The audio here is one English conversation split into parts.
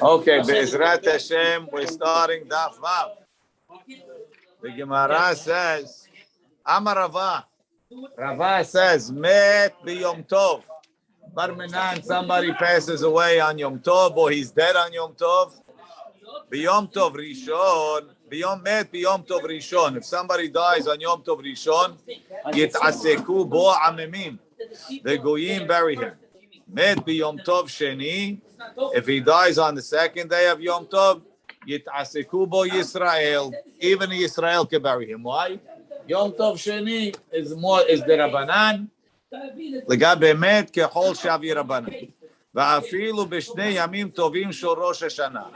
Okay, Be'ezrat Hashem, we're starting Daf Vav. The Gemara says, Amar Rava. Rava says, Met b'Yom Tov. Barminan, somebody passes away on Yom Tov, or he's dead on Yom Tov. B'Yom Tov Rishon, Met b'Yom Tov Rishon. If somebody dies on Yom Tov Rishon, Yit'aseku bo amemim. The Goyim bury him. Met b'Yom Tov Sheni. If he dies on the second day of Yom Tov, Yit'aseku bo Yisrael. Even Yisrael can bury him. Why? Yom Tov Sheni is the Rabbanan. Legabe met kechol shavi Rabbanan. Va'afilu b'shnei yamim tovim shel Rosh Hashanah.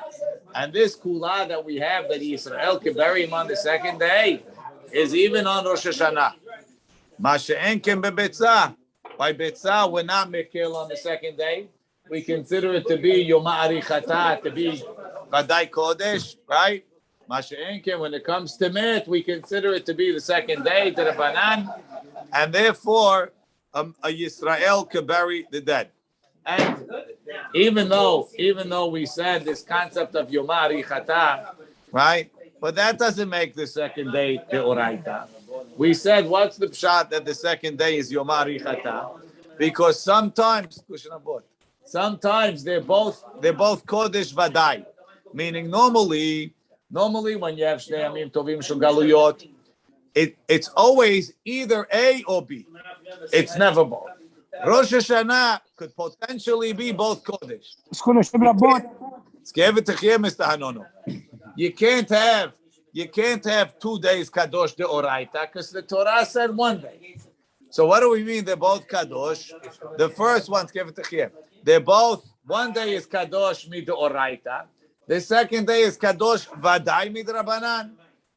And this kula that we have that Yisrael can bury him on the second day is even on Rosh Hashanah. Ma she'en ken beBeitza. By Beitza, we're not mekil on the second day. We consider it to be Yom Arichata, to be Vadai Kodesh, right? Masha'enke, when it comes to Met, we consider it to be the second day, to the Banan, and therefore a Yisrael could bury the dead. And even though we said this concept of Yom Arichata, right? But that doesn't make the second day Teoraita. We said, what's the pshat that the second day is Yom Arichata? Because sometimes they're both Kodesh Vadai. Meaning normally when you have Shnei Yamim Tovim Shel Galuyot, it's always either A or B. It's never both. Rosh Hashanah could potentially be both Kodesh. You can't have 2 days Kadosh Deoraita because the Torah said 1 day. So what do we mean? They're both Kadosh. The first one's they're both 1 day is Kadosh Midoraita. The second day is Kadosh Vadai Midrabanan.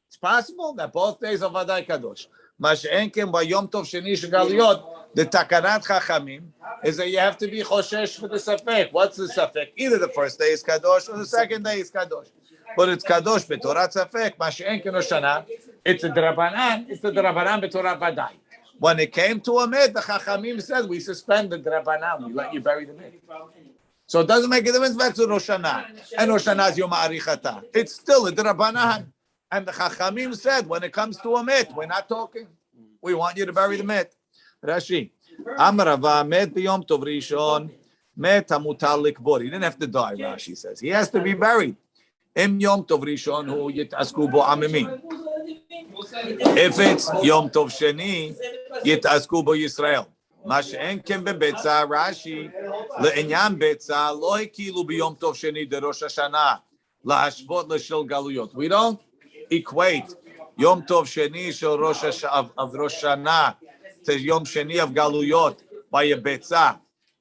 It's possible that both days are Vadai Kadosh. Mash'enken by Yom Tov Sheni Shegaliyot, the Takanat Chachamim is that you have to be Choshesh for the Safek. What's the Safek? Either the first day is Kadosh or the second day is Kadosh. But it's Kadosh B'Torah Safek. Mash'enken Oshana, it's a Drabanan, B'Torah Vadai. When it came to a Met, the Chachamim said, we suspend the Drabanan, we let you bury the Met. So it doesn't make a difference back to Rosh Hashanah. And Rosh Hashanah is Yom Arichata. It's still a Drabanan. And the Chachamim said, when it comes to a Met, we're not talking. We want you to bury the Met. Rashi. Amar Rava Met b'Yom Tov Rishon Met hamutar likbor. He didn't have to die, Rashi says. He has to be buried. Im Yom Tov Rishon hu yitasku bo amimim. If it's Yom Tov Sheni, yitasku bo Yisrael. מה שאין כן בביצה, רש"י, לעניין ביצה, לא הקילו ביום טוב שני דראש השנה, להשוות לשל גלויות. We don't equate יום טוב שני של ראש השנה to יום שני of גלויות by a ביצה.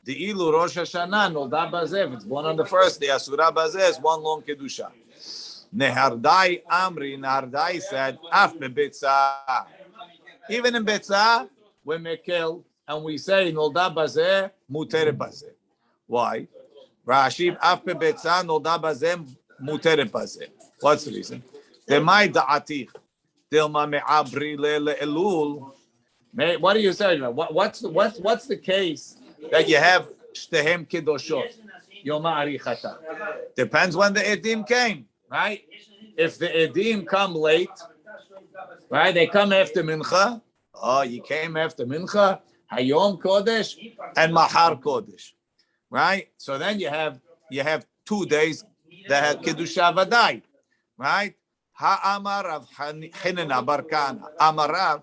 דאילו ראש השנה נולדה בזה, if it's born on the first day, אסורה בזה, is one long kedusha. נהרדאי אמרי, נהרדאי said, אף בביצה. Even in ביצה, we מקל, and we say nolda bazeh muter bazeh. Why? Rashi af beBeitza nolda bazeh muter bazeh. What's the reason? Demai da'atich dilma me'abri le'elul. What do you say? What's the case that you have shtehem kedoshot Yom Arichata? Depends when the edim came, right? If the edim come late, right? They come after mincha. Oh, you came after mincha. Hayom Kodesh and Mahar Kodesh, right? So then you have 2 days that have Kedusha Vadai, right? Ha'amar Rav Hinena Barkana, Amar Rav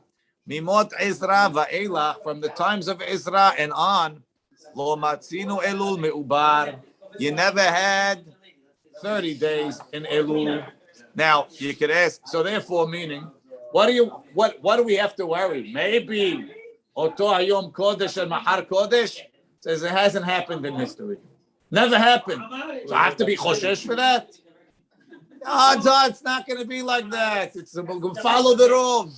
Mimot Ezra va'elach, from the times of Ezra and on, Lo Matzinu Elul Me'ubar, you never had 30 days in Elul. Now you could ask, so therefore meaning, what do we have to worry? Maybe Oto Hayom Kodesh and Mahar Kodesh says it hasn't happened in history. Never happened. So I have to be Choshesh for that? Odds are it's not going to be like that. It's follow the Rov.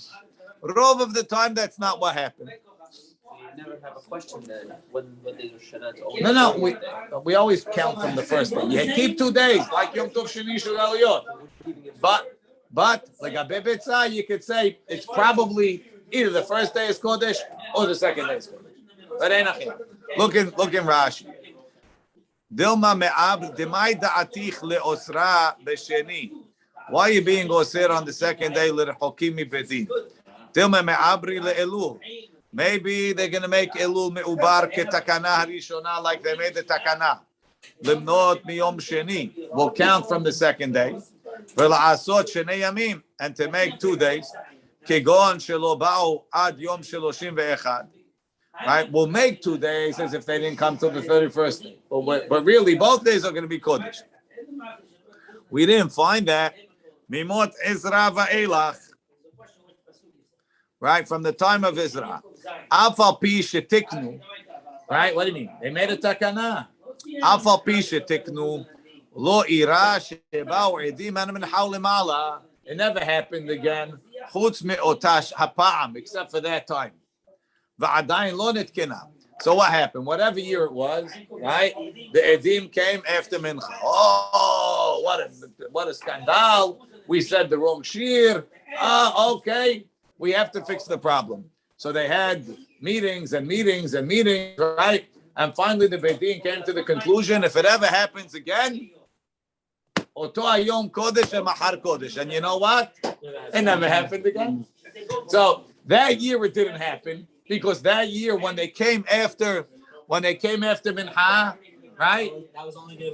Rov of the time, that's not what happened. You never have a question then. When days are Shana? No. We always count from the first day. You keep 2 days, like Yom Tov Sheni Shel Aliyot. But like a Beitza, you could say it's probably either the first day is Kodesh or the second day is Kodesh. But look in Rashi. Dilma me'ab demai da'atich le'osra b'sheni. Why are you being osir on the second day? L'rechokim bedin. Dilma me'abri le'elul. Maybe they're going to make elul me'ubar ketakana harishona like they made the takana. Limnot miyom sheni. Will count from the second day. V'la'asot shenei yamim. And to make 2 days. Kegon shelo ba'u ad yom sheloshim ve'echad. Right? We'll make 2 days as if they didn't come till the 31st day. But really, both days are going to be Kodesh. We didn't find that. Mimot Ezra va'elach. Right? From the time of Ezra. Afal pi shetiknu. Right? What do you mean? They made a takana. Afal pi shetiknu. Lo ira sheba'u edim an min hawlimala. It never happened again. Chutz me'otash hapa'am. Except for that time. So what happened? Whatever year it was, right? The Edim came after Mincha. Oh, what a scandal. We said the wrong shir. Okay. We have to fix the problem. So they had meetings and meetings and meetings, right? And finally the Edim came to the conclusion, if it ever happens again, Oto Hayom Kodesh and Mahar Kodesh. And you know what? It never happened again. So that year it didn't happen. Because that year, when they came after Mincha, right?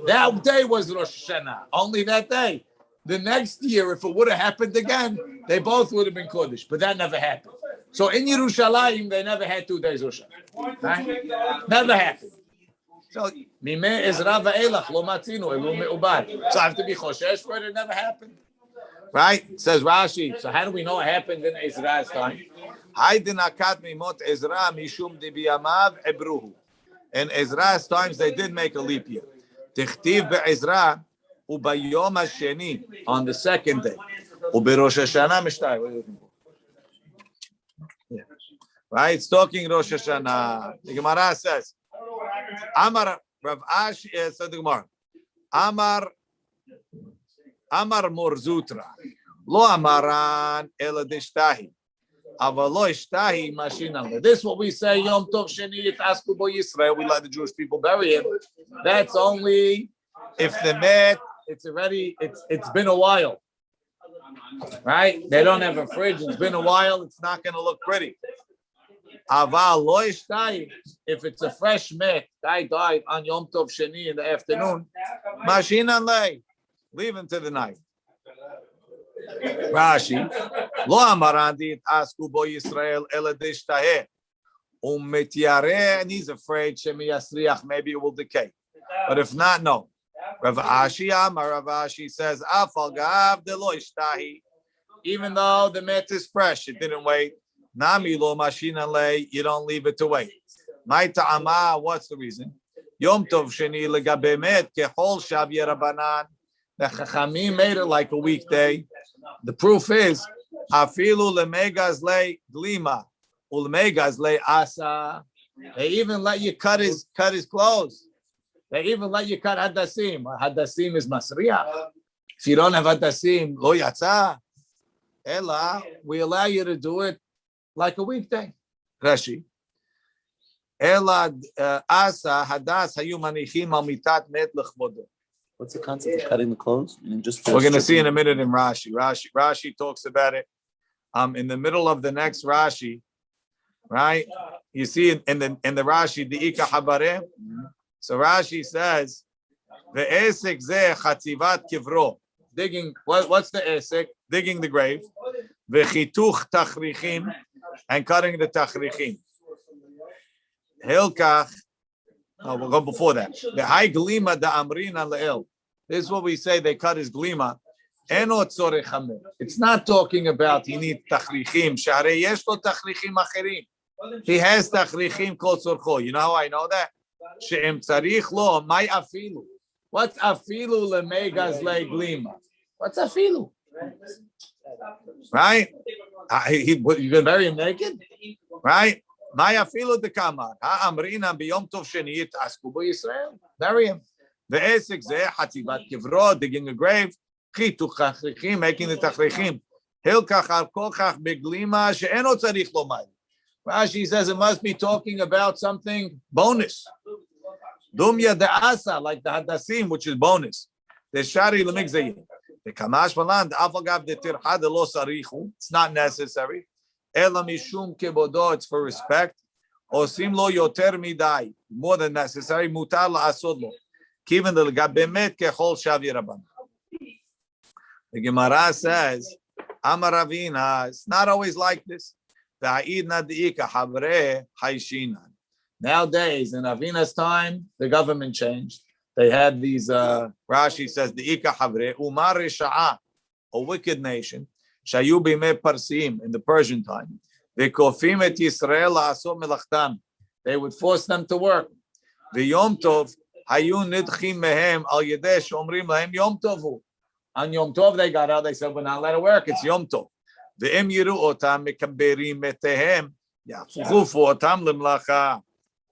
That day was Rosh Hashanah. Only that day. The next year, if it would have happened again, they both would have been Kodesh. But that never happened. So in Yerushalayim, they never had 2 days Rosh Hashanah. Right? Never happened. So Mimeh Ezra va'elach lo matzinu elu me'ubad. So I have to be choshesh for it. It never happened. Right? Says Rashi. So how do we know it happened in Ezra's time? In Ezra's times, they did make a leap year. Tichtiv be'Ezra ubayom hasheni on the second day. Uberosh Hashanah mishtai. What are you looking for? Yeah. Right? It's talking Rosh Hashanah. The Gemara says, Amar Rav Ashi said the Gemara. Amar Morzutra. Lo amaran ela deshtahi. This is what we say, Yom Tov Sheni Yitasku Bo Yisrael. We let the Jewish people bury him. That's only if the met, it's been a while. Right? They don't have a fridge, it's been a while, it's not going to look pretty. If it's a fresh met, guy died on Yom Tov Sheni in the afternoon, Mashinan lei, leave him to the night. Rashi, lo amarandi asku bo Yisrael eladishtaheh umetyare, and he's afraid shemi yasriach, maybe it will decay. But if not, no. Rav Ashi says afal gav de lo ishtahi, even though the met is fresh, it didn't wait. Nami lo mashina lei, you don't leave it to wait. My ta'ama, what's the reason? Yom Tov Sheni legabe met kechol shav yerabanan. The Chachamim made it like a weekday. The proof is, afilu lemegas le glima, ulemegas le asa. They even let you cut his clothes. They even let you cut hadassim. Hadassim is masriach. If you don't have hadassim, lo yatsa. Ella, we allow you to do it like a weekday. Rashi. Ella asa hadas hayu manichim al mitat met lechvodo. What's the concept of cutting the clothes? We're going to see in a minute in Rashi. Rashi talks about it. In the middle of the next Rashi, right? You see in the Rashi the Ika Haber. So Rashi says, "Ve'esek ze chatzivat kivro." Digging. What's the esek? Digging the grave. Ve'chituch tachrichim, and cutting the tachrichim. Hilkach. No, we'll go before that. The high glima da amrina le'el. This is what we say. They cut his glima. It's not talking about he needs tachrichim. Share yesh lo tachrichim acherim. He has tachrichim kol tzorcho. You know how I know that? She'em tzarich lo may afilu. What's afilu lemegas le glima? What's afilu? Right? You can bury him naked? Right? Maya filo de kamar. Ha amrina biyom tov sheni yitasku bo Yisrael. Bury him. The esek ze hativat kivro, digging a grave. Chituch tachrichim, making the tachrichim. Hilkach al kolchach beglima she'eno tzarich lo may. Rashi says it must be talking about something bonus. Dumya de asa, like the hadassim, which is bonus. The shari lemigzayin. The kamash malan, the afagav de tirha de lo sarichu. It's not necessary. Ela mishum kebodo, it's for respect. Osim lo yoter midai, more than necessary. Mutar la asod lo. Kiven de gabemet kechol shavi rabban. The Gemara says, Amar Ravina, it's not always like this. Nowadays, in Ravina's time, the government changed. They had these, Rashi says, the Ika Havre, Umar Risha'a, a wicked nation, Shayu Bime Parsim, in the Persian time. Vekofim et Yisrael la'asot melachtam. They would force them to work. V'yom tov, hayu nidchim mehem al yedeh shomrim lahem yom tovu. On Yom Tov, they got out. They said, "We're not allowed to work. It's Yom Tov." The im yiru otam mekaberim metehem yafuchu otam lemlacha.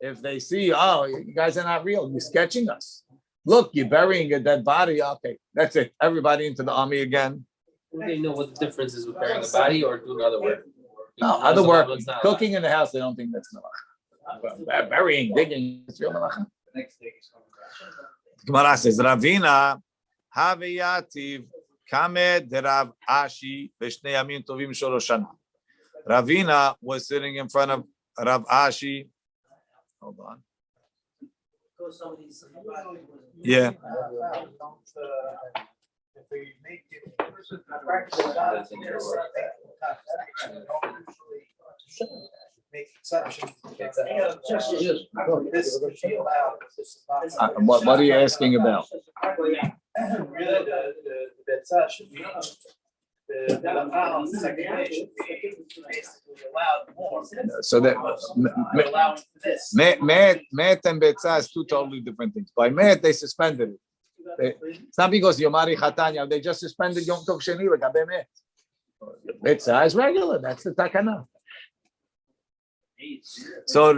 If they see, oh, you guys are not real. You're sketching us. Look, you're burying a dead body. Okay, that's it. Everybody into the army again. Do they know what the difference is with burying a body or doing other work? No, other work. Cooking in the house, they don't think that's melacha. Burying, digging, it's real melacha. Gemara says, Ravina. Haveyativ Kame de Rav Ashi V'Shnei Yamim Tovim Shoroshana. Ravina was sitting in front of Rav Ashi. Hold on. Yeah. Make exceptions. What are you asking about? Really, the Beitza should be the second day should be basically allowed more. So that Allowing this. Met and Beitza is two totally different things. By Met, they suspended it. It's not because Yomari Chatanya, they just suspended Yom Tov Sheni L'Gabe Met. Beitza is regular, that's the takana. So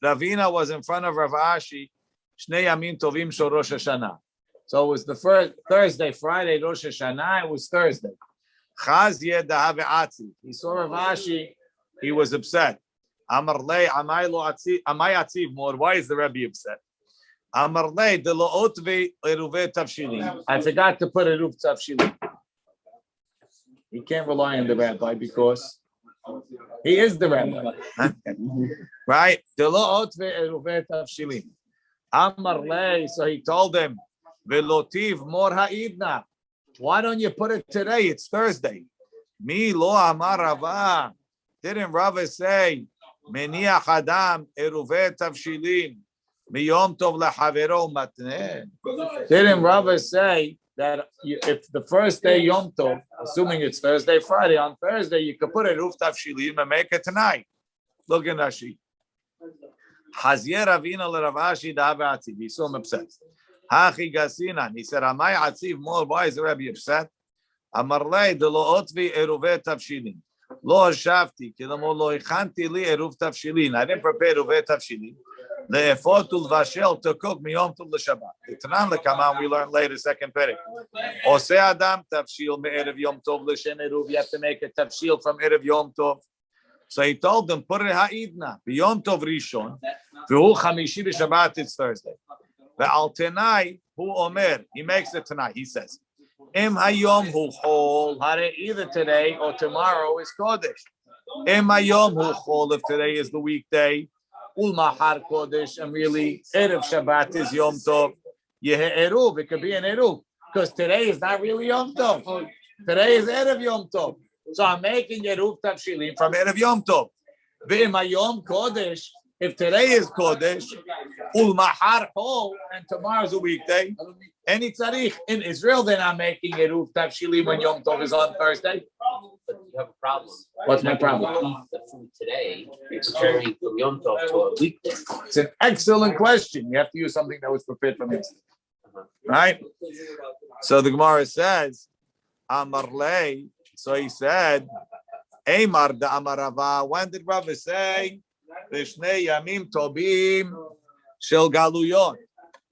Ravina was in front of Rav Ashi, Shnei Yamim Tovim Shel Rosh Hashanah. So it was the first Thursday, Friday, Rosh Hashanah. It was Thursday. Chaz Yedahave Atzi. He saw Rav Ashi. He was upset. Amar lei amay lo atziv. Amay atziv more. Why is the Rabbi upset? Amar lei de lo otve eruve tavshilim. I forgot to put eruv tavshilim. He can't rely on the rabbi because he is the rabbi. Right? De lo otve eruve tavshilim. Amar lei. So he told them. Velotiv mor ha'idna. Why don't you put it today? It's Thursday. Mi lo amar Rava. Didn't Rava say meniach adam eruve tavshilin miyom tov lehavero matneh? Didn't Rava say that if the first day Yom Tov, assuming it's Thursday, Friday, on Thursday you could put eruv tavshilin and make it tonight? Look in Rashi. Hazier Ravina leRavashi da'avatzi. He saw him upset. Hachi Gasinan. He said, Amay Atziv more. Why is the Rabbi upset? Amarlei de lo otvi eruve tavshilin. Lo shavti, kilamo lo ichanti li eruv tavshilin. I didn't prepare eruve tavshilin. Le'efot ulvashel to cook miyom tov l'shabbat. The Tanan lekaman we learned later, second period. Ose adam tavshil me'erev yom tov l'shem eruv. You have to make a tavshil from erev yom tov. So he told them, put it ha'idna. B'yom tov rishon. V'hu chamishi b'shabbat, it's Thursday. The Altenai who Omer, he makes it tonight. He says, Im hayom hu chol, either today or tomorrow is Kodesh. Im hayom hu chol, if today is the weekday, ul mahar Kodesh, and really erev Shabbat is Yom Tov. Yehe eruv, it could be an eruv, because today is not really Yom Tov. Today is erev Yom Tov. So I'm making eruv tavshilin from erev Yom Tov. V'im hayom Kodesh. If today is Kodesh, ul mahar hol, and tomorrow's a weekday, any tzarich in Israel, they're not making eruv tavshilim when Yom Tov is on Thursday. But you have a problem. What's my problem? Eat the food today, it's carrying from Yom Tov to a weekday. It's an excellent question. You have to use something that was prepared from yesterday, right? So the Gemara says, Amar lei. So he said, Eimar da Amar Rava. When did Rava say? V'shnei yamim tovim shel galuyot,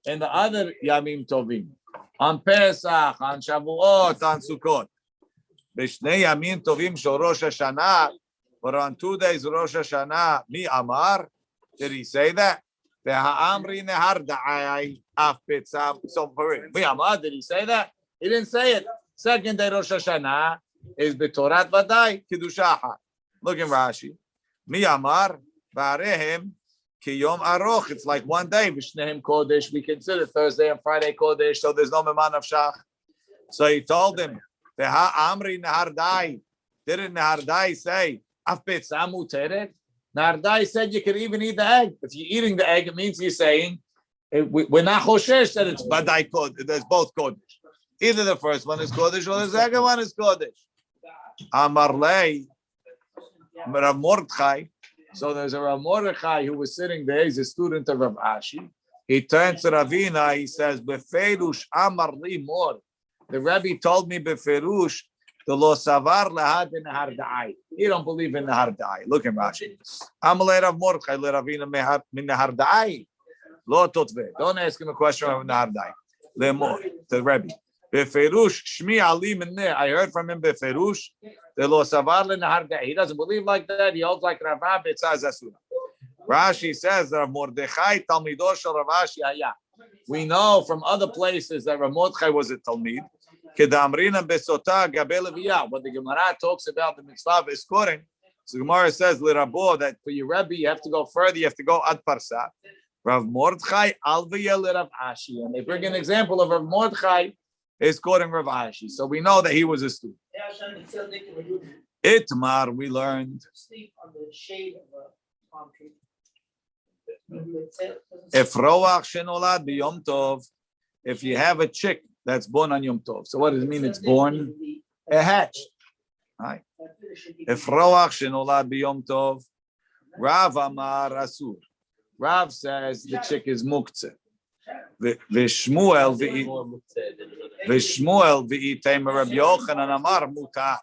and the other yamim tovim on Pesach, on Shavuot, on Sukkot. V'shnei yamim tovim shel Rosh Hashanah, but on 2 days Rosh Hashanah. Mi Amar, did he say that? Ve'ha'amri nehar da'ai af beitza. So did he say that? He didn't say it. Second day Rosh Hashanah is b'torat vadai kidushaha. Look in Rashi. Mi amar v'arehem ki yom aroch. It's like one day. V'shnehem kodesh. We consider Thursday and Friday kodesh. So there's no meman of shach. So he told him, "Amri nehardai." Didn't nehardai say af beitza muteret? Nehardai said you can even eat the egg. If you're eating the egg, it means you're saying we're not choshesh that it's badai kodesh. There's both kodesh. Either the first one is kodesh or the second one is kodesh. Amar lei Rav Mordechai. So there's a Rav Mordechai who was sitting there. He's a student of Rav Ashi. He turns to Ravina. He says, "Beferush amar li mor." The Rabbi told me beferush the lo savar lahad in hardai. He don't believe in the hardai. Look in Rashi. Amalei Rav Mordechai le Ravina min hardai lo totve. Don't ask him a question about the hardai. Le mor the Rabbi. Beferush shmi ali minne. I heard from him beferush the lo savar le hardai. He doesn't believe like that. He holds like Rava Beitza Zasura. Rashi says that Mordechai talmido shel Rav Ashi haya. We know from other places that Rav Mordechai was a talmid. Kedamrina besota gabe leviyah. When the Gemara talks about the mitzvah of eskorin, so the Gemara says lirabo that for your Rebbe you have to go further. You have to go ad parsa. Rav Mordechai alviya lirav Ashi, and they bring an example of Rav Mordechai eskorin Rav Ashi. So we know that he was a student. Itmar, we learned. If roach shenolad b'yom tov, if you have a chick that's born on Yom Tov, so what does it mean? It's born a hatch, right? If roach shenolad b'yom tov, Rav amar asur. Rav says the chick is muktzeh. V'shmuel v'itayim Rabbi Yochanan amar mutar.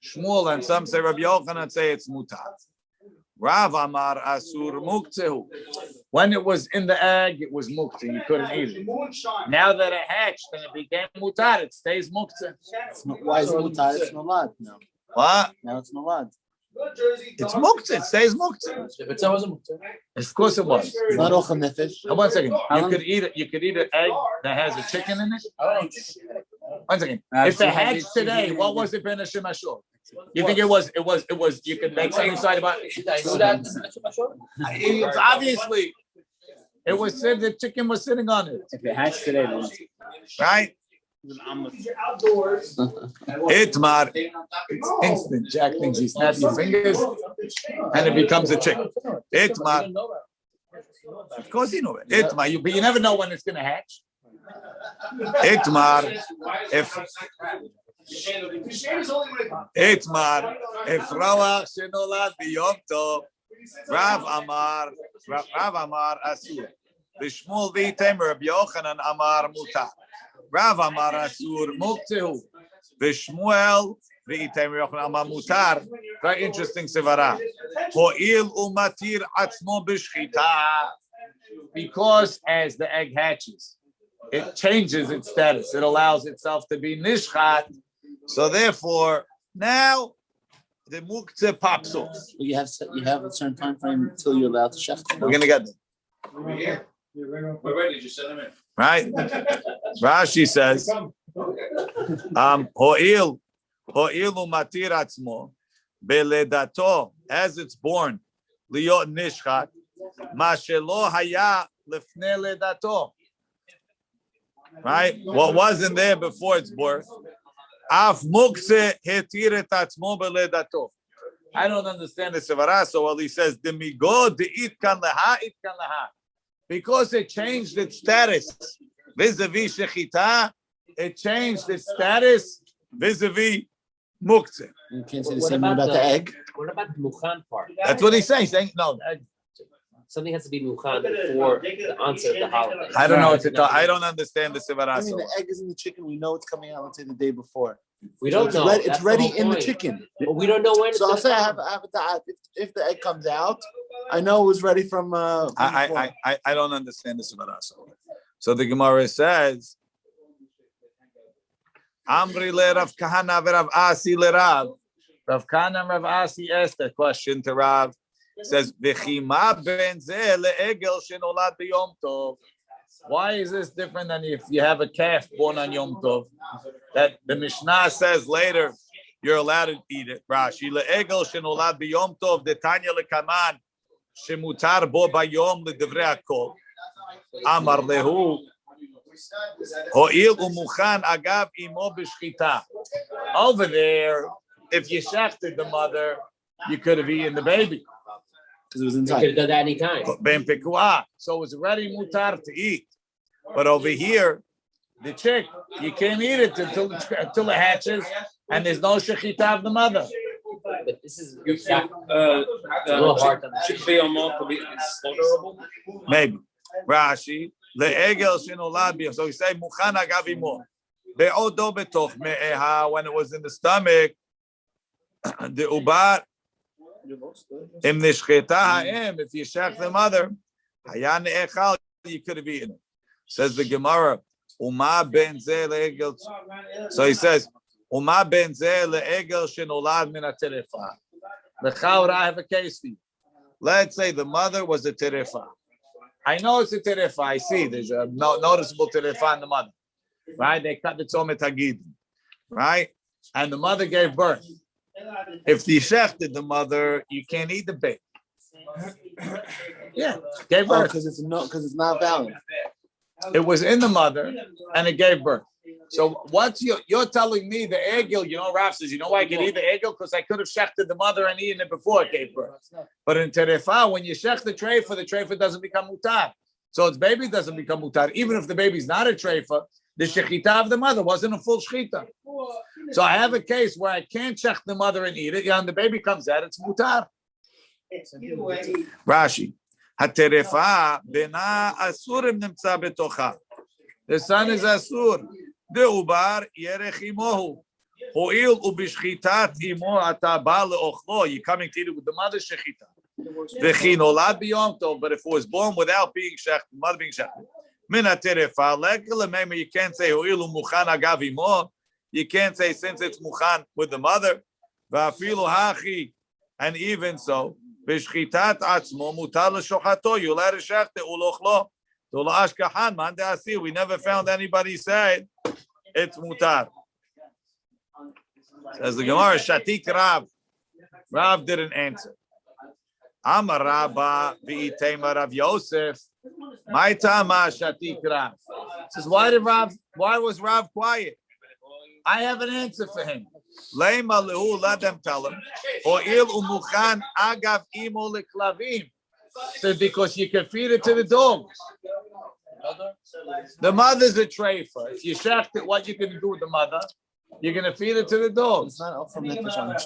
Shmuel and some say Rabbi Yochanan say it's mutar. Rav amar asur muktehu. When it was in the egg, it was mukte. You couldn't eat it. Now that it hatched and it became mutar, it stays mukte. Why is it mutar? It's nolad. No. What? Now it's nolad. It's mukte. It stays mukte. But it wasn't mukte. Of course it was. It's not ochel nefesh. One second. You could eat it. You could eat an egg that has a chicken in it. One second. If it hatched today, what was it ben a shemashor? You think it was, you could make something inside about it? It's obviously, it was said the chicken was sitting on it. If it hatched today, then right? Outdoors. Itmar, it's instant. Jack thinks he snaps your fingers and it becomes a chicken. Itmar, of course you know it. Itmar, but you never know when it's going to hatch. Itmar, Itmar, if Rawach shenolad b'yom tov, Rav Amar asur. V'shmuel v'itayim Rabbi Yochanan Amar mutar. Rav Amar asur muktehu. V'shmuel v'itayim Rabbi Yochanan Amar mutar. Very interesting sevara. Ho'il umatir atzmo b'shchita. Because as the egg hatches, it changes its status. It allows itself to be nishchat. So therefore, now the muktzeh pops off. You have a certain time frame until you're allowed to shecht. We're gonna get there. We're ready. Just send them in. Right? Rashi says, Ho'il umatir atzmo beledato, as it's born, liot nishchat, ma shelo haya lefne ledato. Right? What wasn't there before its birth? Af mukse hetiret atzmo beledato. I don't understand the sevara. So while he says demigo de it kan leha. Because it changed its status vis-a-vis shechita, it changed its status vis-a-vis mukse. You can't say the same thing about the egg. What about the mukhan part? That's what he's saying. He's saying no. Something has to be mukhan before the onset of the holiday. I don't know what to talk. I don't understand the sevara. I mean, the egg is in the chicken. We know it's coming out. Let's say the day before. We don't know. It's ready in the chicken. But we don't know when. So I'll say I have a da'at. If the egg comes out, I know it was ready from. I don't understand the sevara. So the Gemara says, Amri le Rav Kahana v'Rav Asi le Rav. Rav Kahana and Rav Asi asked a question to Rav. It says, "V'chima ben zeh le'egel shenolad b'yom tov." Why is this different than if you have a calf born on Yom Tov? That the Mishnah says later you're allowed to eat it. Rashi le'egel shenolad b'yom tov detanya lekaman shemutar bo bayom le'devrei hakol. Amar lehu ho'il umuchan agav imo b'shchita. Over there, if you shechted the mother, you could have eaten the baby. Because it was You inside. could have done that anytime. Ben pekuah. So it was already mutar to eat. But over here, the chick, you can't eat it until it hatches, and there's no shechita of the mother. But this is You, it's a little hard to should be on more to be slaughterable. Maybe. Rashi, le'egel shenolad b'yom. So he say, muchan agav imo. Be'odo betoch me'eha, when it was in the stomach, the ubar, im nishcheta ha'em, if you shech the mother, haya ne'echal, you could have eaten it. Says the Gemara, Uma ben zeh le'egel. So he says, Uma ben zeh le'egel shenolad min ha'terefa. L'chaura, I have a case for you. Let's say the mother was a terefa. I know it's a terefa. I see there's a noticeable terefa in the mother. Right? They cut the tzomet hagid. Right? And the mother gave birth. If the shechted the mother, you can't eat the baby. Yeah, gave birth. Because it's not valid. It was in the mother and it gave birth. So what's you're telling me the egel, Rav says, why I can eat the egel? Because I could have shechted the mother and eaten it before it gave birth. But in terefa, when you shech the treifa doesn't become mutar. So its baby doesn't become mutar. Even if the baby's not a treifa, the shechita of the mother wasn't a full shechita. So I have a case where I can't shech the mother and eat it, and the baby comes out, it's mutar. Rashi. Haterefa bena asurim nimtza betocha. The son is asur. The ubar yerech imohu. Ho'il ubishchitat imo ata ba leochlo. You're coming to eat it with the mother shechita. V'chi nolad b'yom tov. But if it was born without being shech, the mother being shech. Min haterefa lekel lemema. You can't say ho'il umuchan agav imo. You can't say since it's muchan with the mother. V'afilu hachi. And even so. B'shchitat atzmo mutar l'shochato. You let it shechte ulochlo. To l'ashkahan man de'asir. We never found anybody said it's mutar. Says the Gemara, Shatik Rav. Rav didn't answer. Amar Rabba v'itema Rav Yosef. My tama Shatik Rav. Says why was Rav quiet? I have an answer for him. Leima lehu, let them tell him. O'il umuchan agav imo leklavim. Said because you can feed it to the dogs. The mother's a treifa. If you shaft it, what you can do with the mother? You're gonna feed it to the dogs. It's not up from the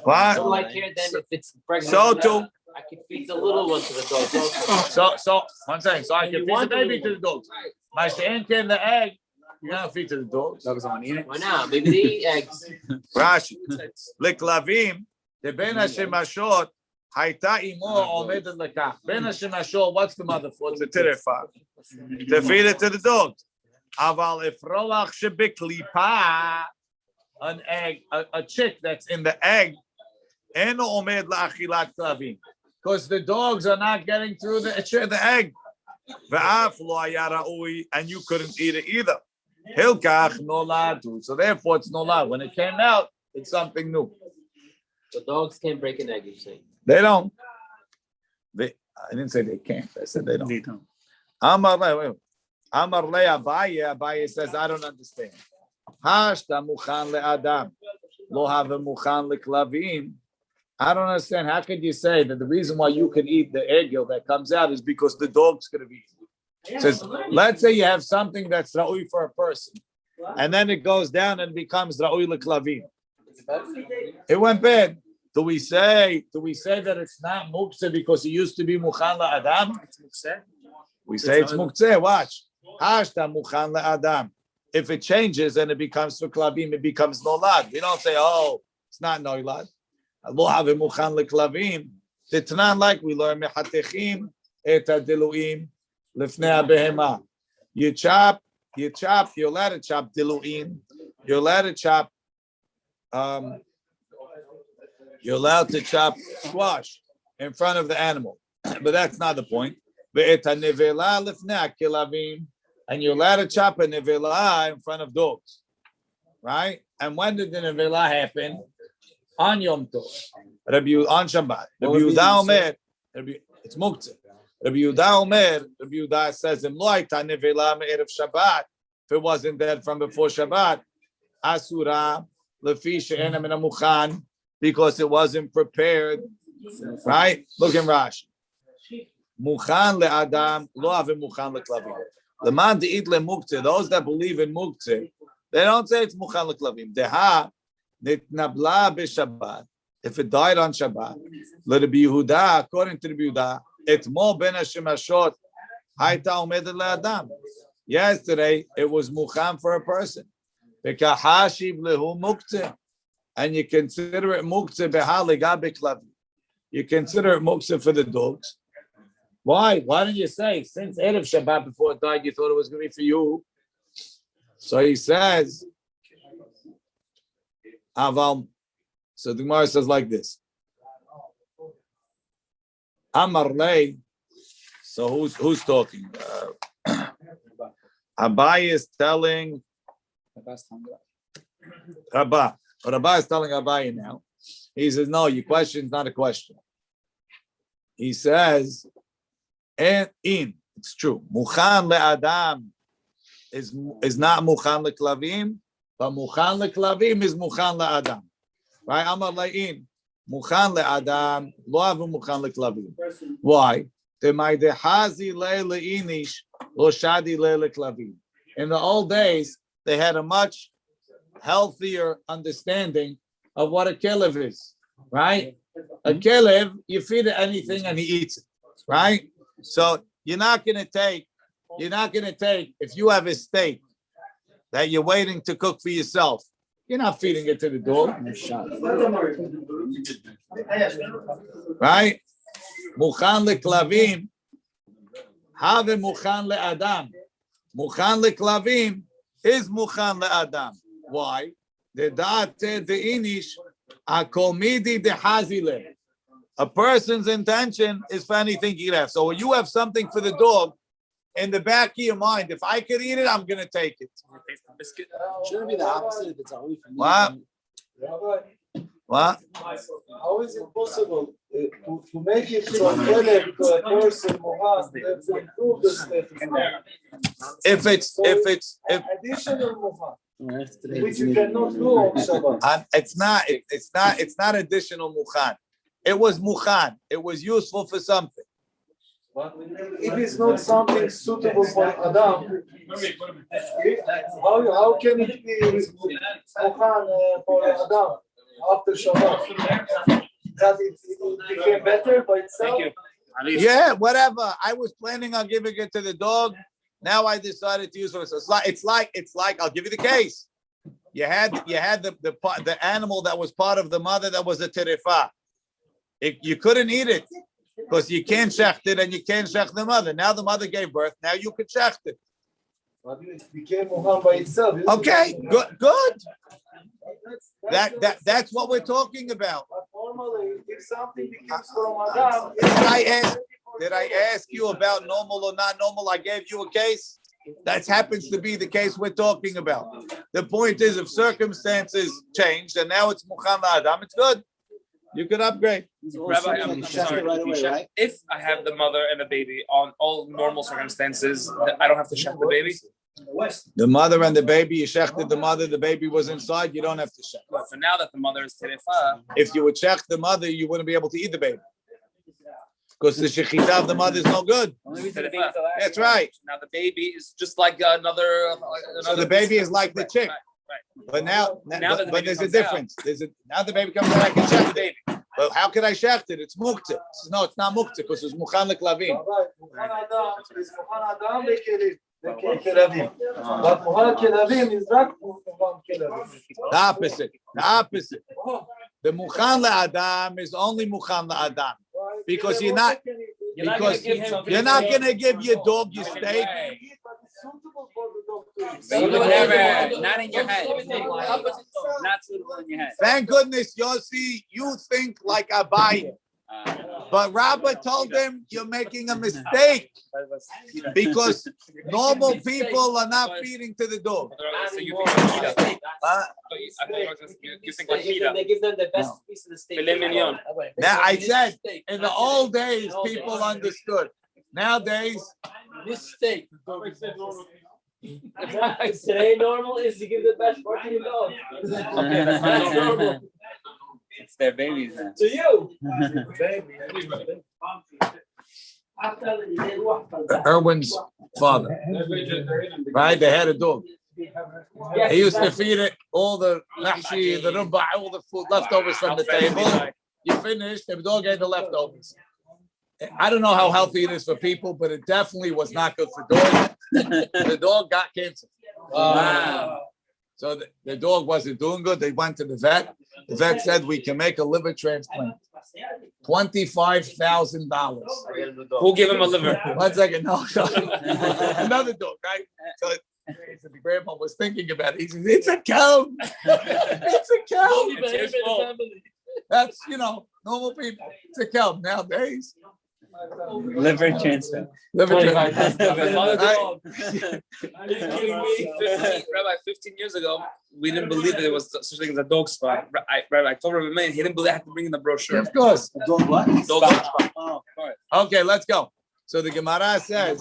What? So like here, then if it's pregnant, So too. I can feed the little one to the dogs also. So one second. So I can feed the baby to the dogs. My shen can the egg. You're gonna feed to the dogs. Dogs don't want to eat it. Why not? Maybe they eat eggs. Rashi. Leklavim. The ben hashemashot. Hayta imo omedet lekach. Ben hashemashot. What's the mother for? It's a terefa. To feed it to the dogs. Aval if roach shebeklipa. An egg, a chick that's in the egg, and omed la'achilat klavim, because the dogs are not getting through the egg. Ve'af lo haya ra'ui, and you couldn't eat it either. Hilkach noladu, so therefore it's nolad. When it came out, it's something new. The dogs can't break an egg, you're saying? They don't. I didn't say they can't. I said they don't. They don't. Amar le Abaye. Abaye says I don't understand. Hashta muchan le'adam, lo have muchan leklavim. I don't understand. How could you say that the reason why you can eat the egel that comes out is because the dog's going to be eaten? It says, let's say you have something that's ra'ui for a person, and then it goes down and becomes ra'ui leklavim. It went bad. Do we say that it's not muktzeh because it used to be muchan le'adam? We say it's muktzeh. Watch. Hashta muchan le'adam. If it changes and it becomes for klavim, it becomes nolad. We don't say, oh, it's not nolad. Lo have muchan leklavim. It's not like we learn mehatechim et diluim lifnei behema. You chop. You're allowed to chop diluim. You're allowed to chop. You're allowed to chop squash. in front of the animal. But that's not the point. And you're allowed to chop a nevela in front of dogs, right? And when did the nevela happen? On Yom Tov, on Shabbat. Rabbi Yehuda Omer, it's muktzeh. Rabbi Yehuda Omer, Rabbi Yehuda says, nevela me'erev Shabbat. If it wasn't dead from before Shabbat, asura lefi she'ena min ha'muchan, because it wasn't prepared, right? Look in Rashi. Muchan le'adam, lo avim muchan le'klavim. Leman de'it le'muktzeh, those that believe in muktzeh, they don't say it's muchan le'klavim. Deha nitnabla b'Shabbat. If it died on Shabbat, let it be Yehuda, according to the Yehuda, etmo ben hashemashot hayta omedet le'adam. Yesterday, it was muchan for a person. Bekahashiv lehu muktzeh. And you consider it muktzeh beha legabe klavim. You consider it muktzeh for the dogs. Why? Why didn't you say, since Erev Shabbat before it died, you thought it was going to be for you? So he says, Aval. So the Gemara says like this. Amar lei. So who's talking? Abai is telling Rabbi. Rabbi is telling Abai now. He says, no, your question is not a question. He says, and it's true. Muchan le'adam is not muchan le'klavim, but muchan le'klavim is muchan le'adam. Right? Amar le'in. Muchan le'adam, lo avu muchan le'klavim. Why? In the old days, they had a much healthier understanding of what a kelev is, right? A kelev, you feed it anything and he eats it, right? So you're not gonna take, if you have a steak that you're waiting to cook for yourself, you're not feeding it to the dog. Right? Muchan leklavim, have muchan le'adam. Muchan leklavim is muchan le'adam. Why? The da'ate de'inish akomidi dehazile. A person's intention is for anything you have. So when you have something for the dog, in the back of your mind, if I could eat it, I'm going to take it. Shouldn't it be the opposite if it's only for me? What? How is it possible to make it from Caleb to a person Mohan to improve the status? If Additional Mohan, which you cannot do on Shabbat. it's not additional muchan. It was muchan. It was useful for something. If it's not something suitable for Adam, how can it be Mohan for Adam after Shabbat? That it became better by itself? Yeah, whatever. I was planning on giving it to the dog. Now I decided to use it. It's like. I'll give you the case. You had the animal that was part of the mother that was a terefa. You couldn't eat it because you can't shecht it and you can't shecht the mother. Now the mother gave birth. Now you could shecht it. It became Mohan by itself. Okay, good. That's what we're talking about. But normally, if something becomes from Adam, did I ask you about normal or not normal? I gave you a case. That happens to be the case we're talking about. The point is, if circumstances changed and now it's Muchan Adam, it's good. You could upgrade. Rabbi, I'm sorry. right away, right? If I have the mother and the baby on all normal circumstances, I don't have to shecht the baby. The mother and the baby, you shechted the mother, the baby was inside, you don't have to shecht. But for now that the mother is terefa, If you would shecht the mother, you wouldn't be able to eat the baby. Because the shechita of the mother is no good. That's right. Now the baby is just like another. So the baby is like the chick. Right. But now that the but baby there's a comes difference. Now the baby comes out, I can shecht the baby. But how can I shecht it? It's muktzeh. No, it's not muktzeh because it's muchan leklavim. Mohan Adam is Mohan Adam Kelavim. But Mohan Kelavim is not Mohan Kelavim. The opposite. The muchan le'adam is only muchan le'adam. Because you're not going to give your dog your steak. You would never, not in your head. Not suitable in your head. Thank goodness, Yossi, you think like Abai. But Rabbi told him you're making a mistake because normal people are not feeding to the dog. So you think like you think like They give them the best piece of the steak. Filet mignon. Now I said in the old days people understood. Nowadays, This steak. Today normal is to give the best part to your dog. Okay, that's not normal. It's their babies now. To you. Erwin's father, right? They had a dog. He used to feed it all the mahshi, the rumba, all the food leftovers from the table. You finished, the dog ate the leftovers. I don't know how healthy it is for people, but it definitely was not good for dogs. The dog got cancer. Wow. So the dog wasn't doing good. They went to the vet. The vet said we can make a liver transplant. $25,000. Who gave him a liver? 1 second, no, another dog, right? So the grandma was thinking about it. He says, "It's a cow. It's a cow." It's his fault. That's normal people. It's a cow nowadays. Liver transfer. Liver Right? Are you kidding me? 15 years ago, we didn't believe that there was such thing as a dog spot. I told Rabbi, he didn't believe I had to bring in the brochure. Of course. Dog what? Dog spot. Oh, of course. Okay, let's go. So the Gemara says,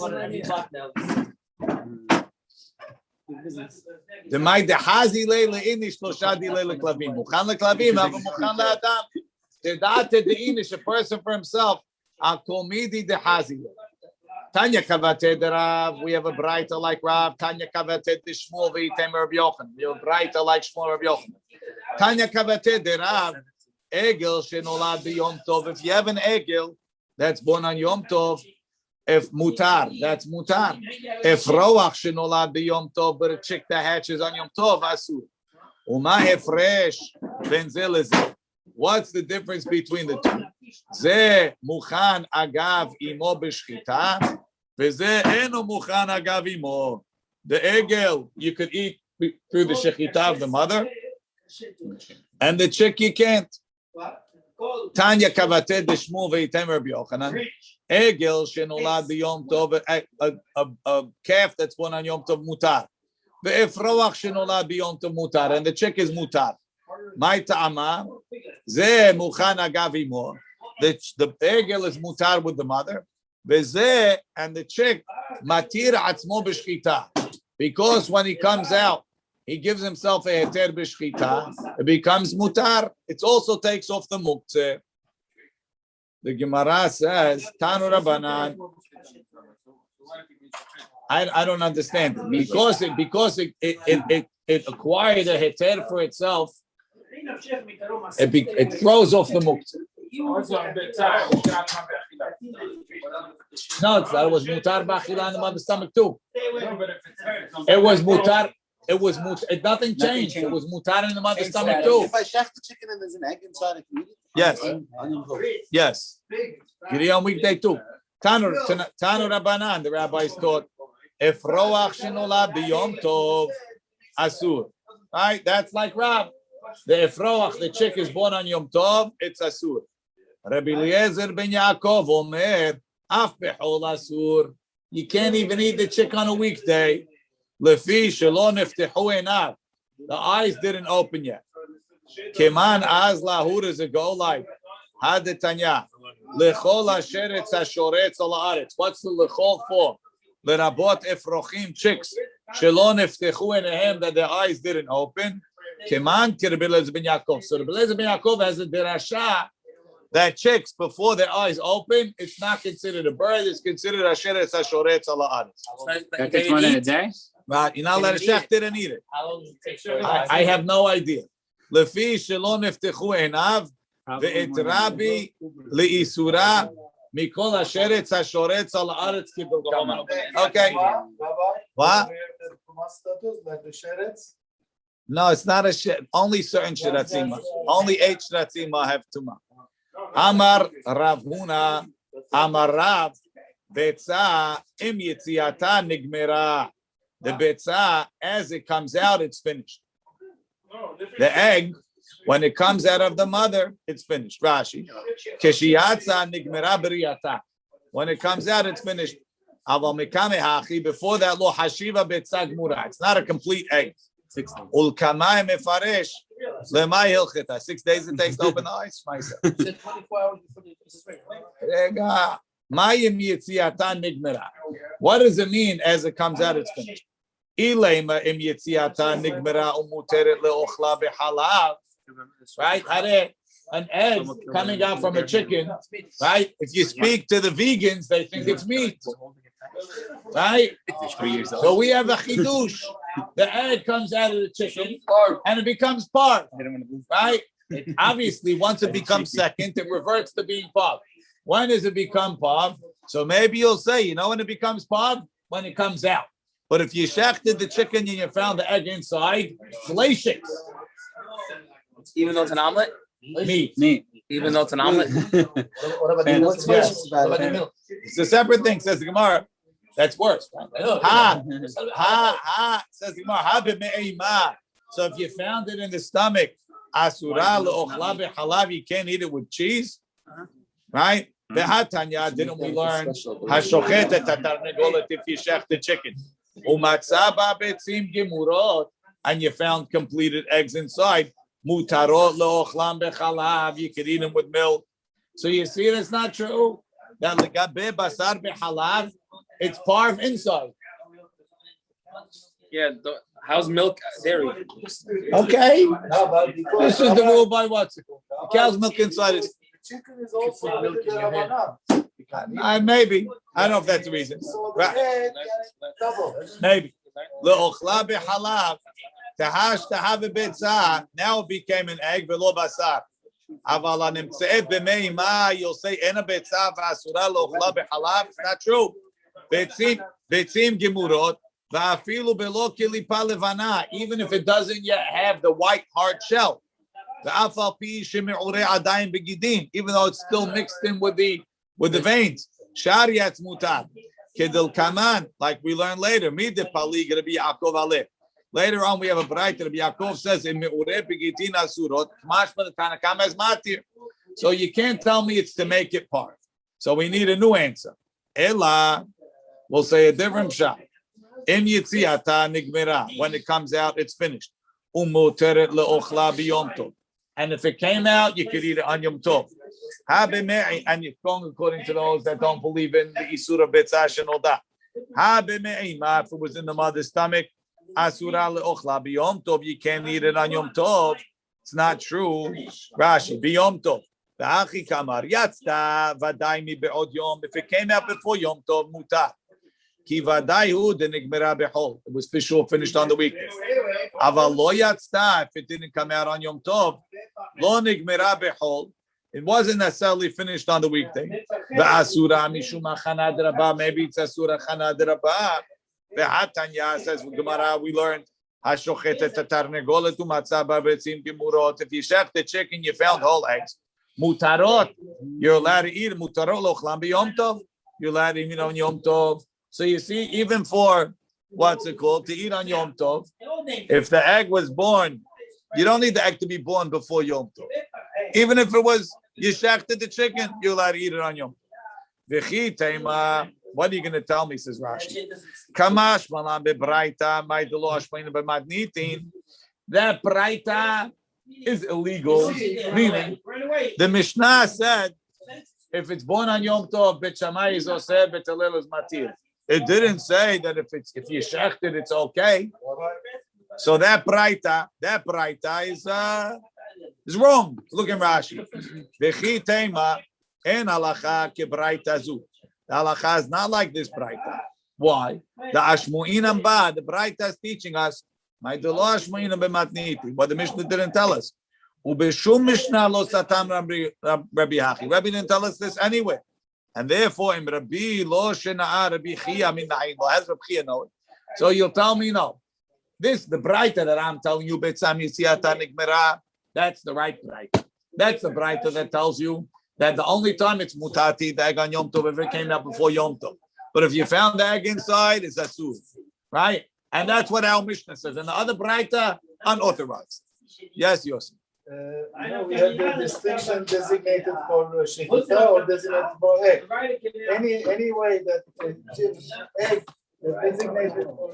the my dehazi leila inish loshadi leila klavim. Mukhan leklavim, ava mukhan leadam. The date the inish, a person for himself. Al komidi dehazi. Tanya kavate de Rav. We have a brighter like Rav. Tanya kavate de Shmuel v'item Rav Yochanan. We have a brighter like Shmuel Rav Yochanan. Tanya kavate de Rav. Egel shenolad b'Yom Tov. If you have an egel that's born on Yom Tov, if mutar, that's mutar. If roach shenolad b'Yom Tov, but a chick that hatches on Yom Tov, asur. Uma hefresh ben ze leze. What's the difference between the two? Ze mukhan agav imo b'shchita, v'ze eno mukhan agav imo. The egel you could eat through the shechita of the mother, and the chick you can't. Tanya kavate deshmu veitem Rabbi Yochanan. Egel shenolad b'Yom Tov, a calf that's born on Yom Tov mutar. Ve'efroach shenolad b'Yom Tov mutar, and the chick is mutar. My ta'ama, ze mukhan agav imo. The egel is mutar with the mother. Veze and the chick matir atzmo b'shchita, because when he comes out, he gives himself a heter b'shchita. It becomes mutar. It also takes off the muktzeh. The Gemara says, Tanu Rabbanan. I don't understand it. Because it acquired a heter for itself. It throws off the muktzeh. No, it was mutar b'achila in the mother's stomach too. It was mutar. Nothing changed. It was mutar in the mother's stomach too. If I shaft the chicken and there's an egg inside, I can eat it? Yes. Yes. You eat on weekday too. Tanu Rabbanan, the rabbis taught, if roach shenolad b'Yom Tov, asur. Right? That's like Rab. The efroach, the chick is born on Yom Tov, it's asur. Rabbi Eliezer ben Yaakov omer, af bechol asur. You can't even eat the chick on a weekday. Lefi shelo neftehu einav. The eyes didn't open yet. Keman az lahur is a go like hadetanya. Lechol asheretz hashoretz al haaretz. What's the lechol for? Lerabot efrochim chicks shelo neftehu einahem, that their eyes didn't open. Keman ki Rabbi Eliezer ben Yaakov. So Rabbi Eliezer ben Yaakov has a derasha that chicks before their eyes open, it's not considered a bird. It's considered asheretz hashoretz al haaretz. That takes one in a day? Right, you're not allowed to shech didn't eat it. How long does it take? I have no idea. Lefi shelo neftechu einav ve'et Rabbi leisura mikol asheretz hashoretz al haaretz kibel kama. Okay. What? No, it's not a shet. Only certain shiratzima. Only 8 shiratzima have tuma. Amar Rav Huna, Amar Rav, Beitza im yetziata nigmera. The Beitza, as it comes out, it's finished. The egg, When it comes out of the mother, it's finished. Rashi. Keshiyatza nigmera beriyata. When it comes out, it's finished. Aval mikame hachi. Before that, lo hashiva beitza gmura. It's not a complete egg. 6 days. Ulkamai mefaresh lemai hilchita. 6 days it takes to open the eyes. Said 24 hours before the is ready, right? Rega. Mayim yitziata nigmera. What does it mean as it comes out? It's finished. Ilema im yitziata nigmera umuteret leochla behalav. Right? An egg coming out from a chicken, right? If you speak to the vegans, they think it's meat, right? So we have a chidush. The egg comes out of the chicken and it becomes parv, right? Obviously, once it becomes second, it reverts to being parv. When does it become parv? So maybe you'll say, you know when it becomes parv? When it comes out. But if you shechted the chicken and you found the egg inside, fleshik. Even though it's an omelet? Meat. Even though it's an omelet? What about the milk? Yes. What about the milk? It's a separate thing, says the Gemara. That's worse. Ha, says the Gemara. Ha b'me'ima. So if you found it in the stomach, asura le'ochla b'halav, you can't eat it with cheese, right? Behatanya, didn't we learn hashochet et hatarnegolet if you shech the chicken? Umatzah ba'betzim gemurot, and you found completed eggs inside. Mutarot le'ochlam b'chalav, you could eat them with milk. So you see, that's not true. That legabe basar b'halav, it's parv inside. Yeah, how's milk dairy? Okay, this is the rule by what's it called? The cow's milk inside is. Chicken is also milk in your hand. Maybe I don't know if that's the reason. So the Right. egg, double. Maybe le'ochla b'halav. Tahash tahav beitza. Now it became an egg v'lo basar. Aval nimtzeet b'meima. You'll say ena beitza v'asura le'ochla b'halav. It's not true. Beitzim gemurot va'afilu belo kilipa levana. Even if it doesn't yet have the white hard shell. Va'afal pi sheme'urei adayim begidin. Even though it's still mixed in with the veins. Shariatz mutar. Kedel kaman, like we learn later. Mide pali gonna be Yaakov aleh. Later on, we have a braita. Rabbi Yaakov says, "In me'urei begitin asurot, mashma the Tanakama is matir." So you can't tell me it's to make it part. So we need a new answer. Ella, we'll say a different shot. Im yitziata nigmera. When it comes out, it's finished. Umoteret leochla biyom tov. And if it came out, you could eat it on Yom Tov. And you're going according to those that don't believe in the Isura Beitza and all that. If it was in the mother's stomach, Asura leochla biyom tov, you can't eat it on Yom Tov. It's not true. Rashi, biyom tov. V'achi kamar yatzta vaday mi be'od yom. If it came out before Yom Tov, mutar. Ki vaday hu denigmera bechol. It was for sure finished on the weekend. Aval lo yatzta. If it didn't come out on Yom Tov, lo nigmera bechol. It wasn't necessarily finished on the weekday. V'asura mishum hachana d'rabah. Maybe it's asura chana d'rabah. Behatanya says Gemara, we learned hashochet et tarnegolet umatzah ba'betzim gemurot. If you shech the chicken, you found whole eggs. Mutarot, you're allowed to eat mutarot lochlam b'yom tov. You're allowed to eat on Yom Tov. So you see, even for what's it called to eat on Yom Tov, if the egg was born, you don't need the egg to be born before Yom Tov. Even if it was you shechted the chicken, you're allowed to eat it on Yom Tov. V'chi teima. What are you going to tell me, says Rashi? Kamash malam bebraita, ma'idelo ashmeinu b'madnitin. That braita is illegal. Meaning, the Mishnah said, if it's born on Yom Tov, Bet Shammai is oseh, Bet Hillel is matir. It didn't say that if you shechted, it's okay. So that braita is wrong. Look in Rashi. V'chi teima en halacha kebraita zu. The halacha is not like this braita. Why? The Ashmu'inam ba, the braita is teaching us, what the Mishnah didn't tell us. Ubeshum Mishnah lo satam Rabbi Hachi. Rabbi didn't tell us this anyway. And therefore, in Rabbi lo shena'a Rabbi Chia min na'in. Has Rabbi Chia know it? So you'll tell me no. This, the braita that I'm telling you, Betzam Yisiata Nigmera, that's the right braita. That's the braita that tells you that the only time it's mutati, the egg on Yom Tov, if it came out before Yom Tov. But if you found the egg inside, it's asur, right? And that's what our Mishnah says. And the other braita, unauthorized. Yes, Yossi. We have the distinction designated for shechita or designated for egg. Any way that egg is designated for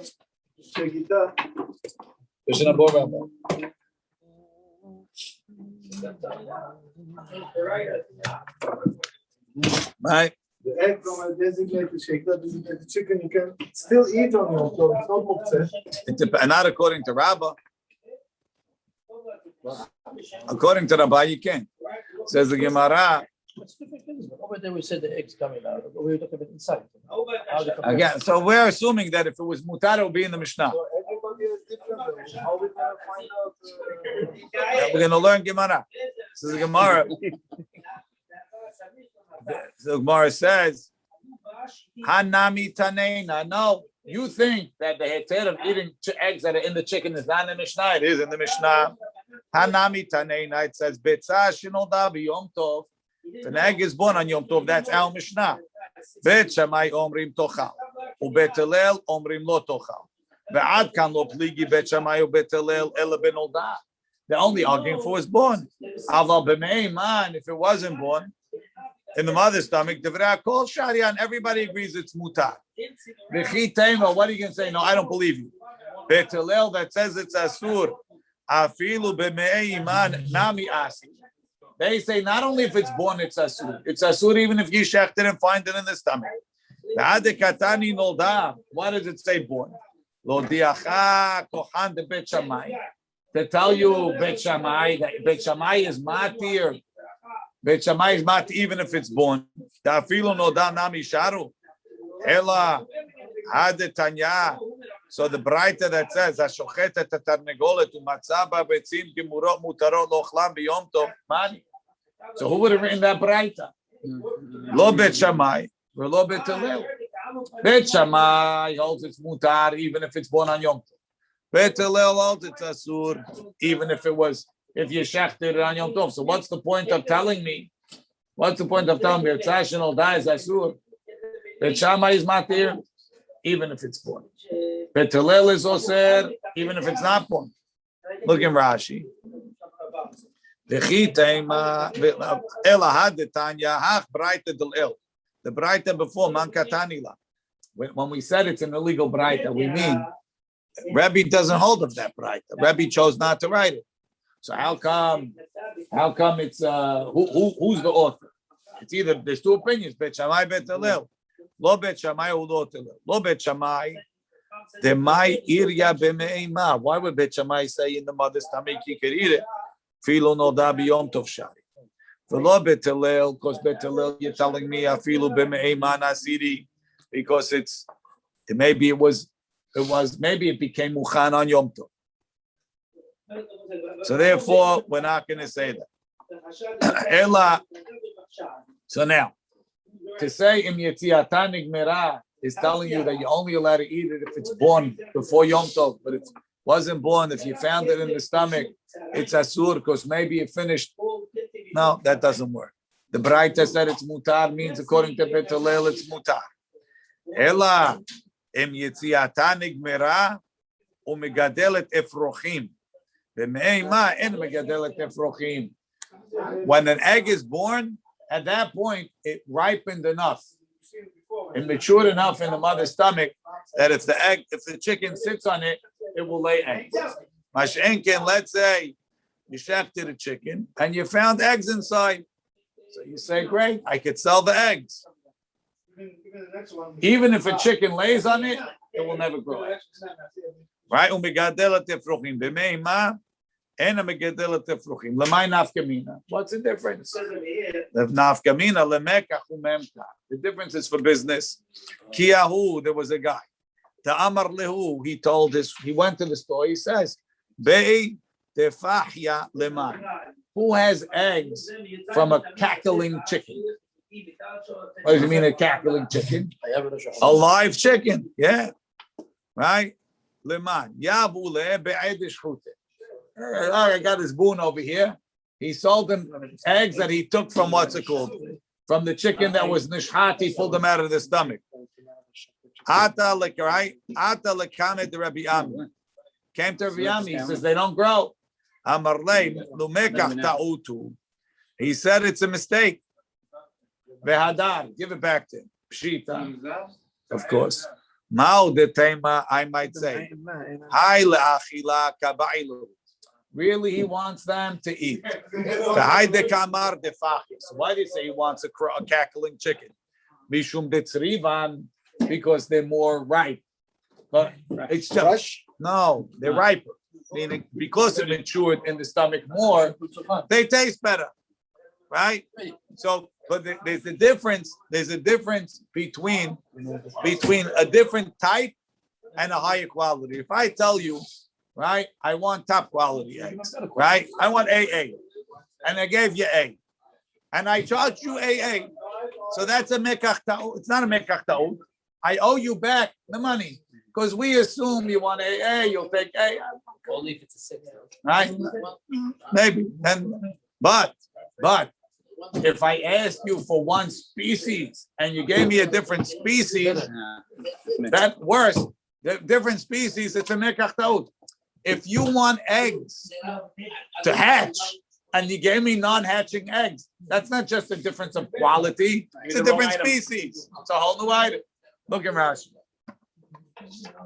shechita. Right? The egg from a designated shechita, designated chicken, you can still eat on your so it's not muktzeh. Not according to Rabbi. According to Rabbi, you can. Says the Gemara. Over there we said the eggs coming out. We were talking about inside. Again, so we're assuming that if it was mutar, it would be in the Mishnah. So everybody is different. How we gonna find out? We're going to learn Gemara. Says the Gemara. The Gemara says, Hanami Taneina. No, you think that the heter of eating eggs that are in the chicken is not in the Mishnah. It is in the Mishnah. Hanami Taneina. It says, Beitza Shinoda B'Yom Tov. If an egg is born on Yom Tov, that's our Mishnah. Bet Shamai Omrim Tochal. Ubet Hillel Omrim Lo Tochal. Ve'ad kan lo pligi Bet Shamai ubet Hillel ela ben olda. They're only arguing for was born. Aval b'mei man, if it wasn't born in the mother's stomach, devra kol sharian. Everybody agrees it's mutar. V'chi teima. What are you going to say? No, I don't believe you. Bet Hillel that says it's asur. Afilu b'mei man nami asi. They say not only if it's born, it's asur. It's asur even if you shecht it and find it in the stomach. Katani nolda. Why does it say born? Lo diacha kohan de Bet Shammai. To tell you Bet Shammai, that Bet Shammai is matir. Bet Shammai is matir even if it's born. Dafilu nolda nami sharu. Ela hade tanya. So the Breita that says Ashochet tatarnegolet umatzaba betzim kimurot mutarot lochlam biyom tov mani. So who would have written that Breita? Lo Bet Shammai, or Lo Bet Hillel. Bet Shammai holds it's mutar even if it's born on Yom Tov. Bet Hillel holds it's asur even if you shechted it on Yom Tov. So what's the point of telling me? What's the point of telling me Tzashin dies asur? Bet Shammai is matir even if it's born. Bet Hillel is oser even if it's not born. Look in Rashi. The Breita before man katanila. When we said it's an illegal Breita, we mean Rabbi doesn't hold of that Breita. Rabbi chose not to write it. So how come it's who's the author? It's either there's two opinions, Bet Shammai, Bet Hillel. Lo Bet Shammai or Lo Hillel. Lo Bet Shammai. The mai irya b'me'ima. Why would Bet Shammai say in the mother's stomach you could eat it? Filo no da biyom tov shari. V'lo Bet Hillel, because Bet Hillel, you're telling me afilu b'me'ima nasiri, because maybe it became muchan on Yom Tov. So therefore, we're not going to say that. Ela. So now, to say im yetziata nigmera is telling you that you're only allowed to eat it if it's born before Yom Tov, but if it wasn't born, if you found it in the stomach, it's asur because maybe it finished. No, that doesn't work. The Breita said it's mutar means according to Bet Hillel it's mutar. Ela im yetziata nigmera umegadelet efrochim. B'me'ima en megadelet efrochim. When an egg is born, at that point it ripened enough. It matured enough in the mother's stomach that if the chicken sits on it, it will lay eggs. Mashenkin, let's say you shafted a chicken and you found eggs inside. So you say, great, I could sell the eggs. Even if a chicken lays on it, it will never grow eggs. Right? What's the difference? The difference is for business. Kiyahu, there was a guy. The Amar Lehu, he went to the store, he says, Bei tefahya leman. Who has eggs from a cackling chicken? What does it mean, a cackling chicken? A live chicken, yeah. Right? Leman. Yavule be'edish chute. I got his boon over here. He sold them eggs that he took from what's it called? From the chicken that was nishhat, he pulled them out of the stomach. Ata lekane the Rabbi Ami. Came to Rabbi Ami, he says they don't grow. Amar lei lumekach ta'utu. He said it's a mistake. Vehadar, give it back to him. Pshita, of course. Mao de tema, I might say. Hai le'achila kabailu. Really, he wants them to eat. Hai de kamar de fachis. Why do you say he wants a cackling chicken? Mishum de tzrivan, because they're more ripe. But it's just Fresh? no, they're riper. Meaning, because it matured in the stomach more, they taste better, right? So, but there's a difference. There's a difference between a different type and a higher quality. If I tell you, right, I want top quality eggs, right? I want AA, and I gave you A, and I charged you AA, so that's a mekach ta'ut. It's not a mekach ta'ut. I owe you back the money because we assume you want AA, you'll take A. Only if it's a 6. Right? Maybe. But if I asked you for one species and you gave me a different species, that's worse. The different species, it's a mekach ta'ut. If you want eggs to hatch and you gave me non-hatching eggs, that's not just a difference of quality, it's a different species. It's a whole new item. Look at Rashi.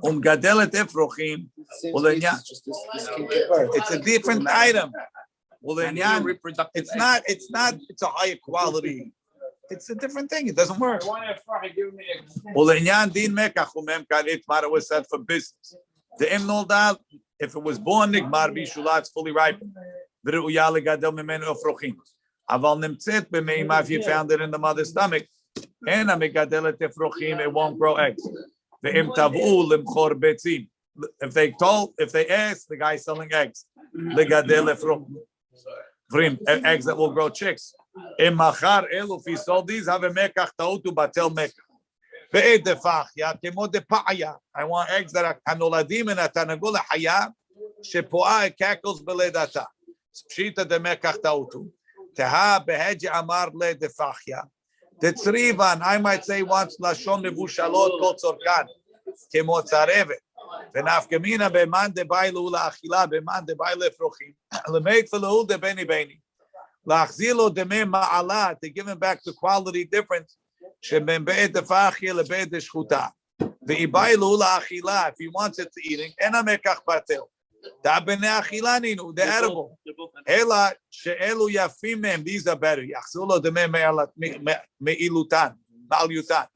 Gadelet efrochim. It's a different item. It's not, it's a higher quality. It's a different thing. It doesn't work. It was said for business. The imnoldal, if it was born nigmar bishula, it's fully ripened. Aval nimtzet b'meima, if you found it in the mother's stomach, and megadelet efrochim, it won't grow eggs. If they ask the guy selling eggs, eggs that will grow chicks. If he sold these, have a mekach ta'utu batel mekach. I want eggs that are kanoladim and atanagula haya shepoa cackles beledata. Pshita de mekach ta'utu. Teha beheji amar le defachya. Tetzrivan, I might say once lashon mevushalot kol tzorkan kemo tzarevet. V'nafkamina beman debai leula achila beman debai lefrochim lemeit v'leul de beni beni lachzilo demei ma'ala, to give him back the quality difference sheben be'et defachia lebe'et deshchuta v'ibai leula achila, if he wants it to eating ena mekach batel da b'nei achila ninu, the edible ela she'elu yafim mehem, these are better yachzilo demei me'ilutan ma'alyutan.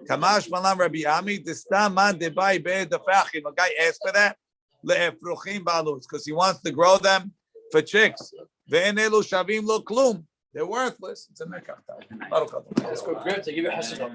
Kamash malam Rabbi Ami, the man they buy be'ed the fachim. A guy asked for that le'efrochim balus because he wants to grow them for chicks. Ve'enelu shavim lo klum. They're worthless. It's a mekach. Let's go grab to give it hasil.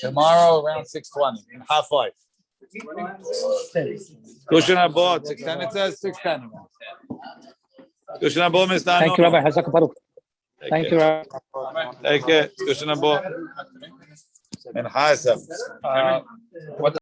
Tomorrow around 6:20, half 5. Kushan Abod, 6:10. It says 6:10. Kushan Abod, Mr. Thank you, Rabbi. Hazak Baruch. Thank you, Rabbi. Take it. Kushan Abod. And Hazak.